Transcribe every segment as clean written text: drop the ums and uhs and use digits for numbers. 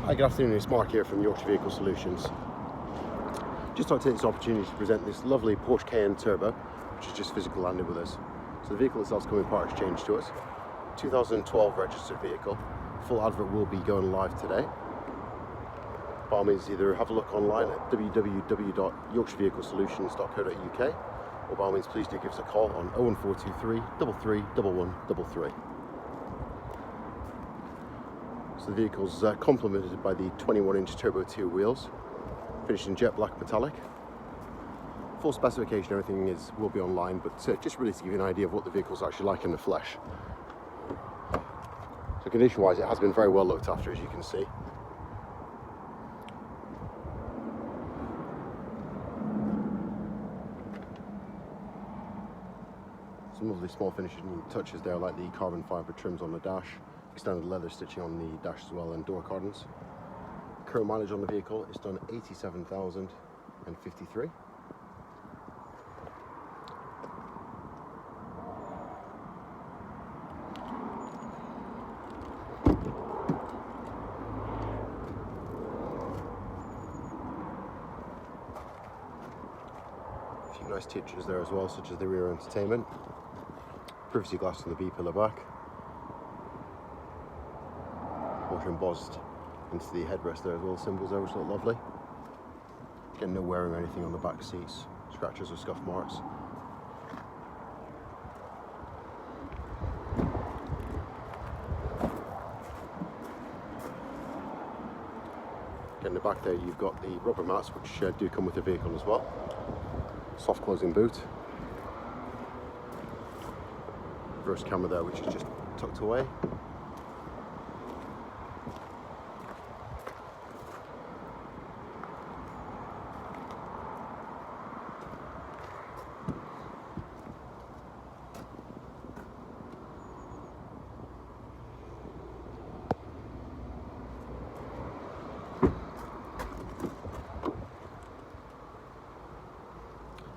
Hi, good afternoon, it's Mark here from Yorkshire Vehicle Solutions. Just like to take this opportunity to present this lovely Porsche Cayenne Turbo, which is just physically landed with us. So the vehicle itself is coming part exchange to us. 2012 registered vehicle. Full advert will be going live today. By all means, either have a look online at www.yorkshireVehicleSolutions.co.uk, or by all means, please do give us a call on 01423 331133. So the vehicle's complemented by the 21-inch Turbo 2 wheels, finished in jet black metallic. Full specification, everything will be online, but just really to give you an idea of what the vehicle's actually like in the flesh. So condition-wise, it has been very well looked after, as you can see. Some lovely small finishing touches there, like the carbon fibre trims on the dash, extended leather stitching on the dash as well, and door cordons. Current mileage on the vehicle is done 87,053. A few nice features there as well, such as the rear entertainment, privacy glass on the B-pillar back, Porsche embossed into the headrest there as well, symbols there which look lovely. Again, no wearing or anything on the back seats, scratches or scuff marks. Again, in the back there you've got the rubber mats, which do come with the vehicle as well. Soft closing boot. Reverse camera there, which is just tucked away.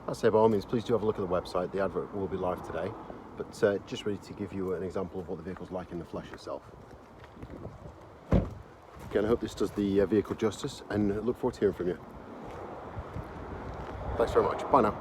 I'd say by all means, please do have a look at the website. The advert will be live today, but just really to give you an example of what the vehicle's like in the flesh itself. Again, I hope this does the vehicle justice, and look forward to hearing from you. Thanks very much. Bye now.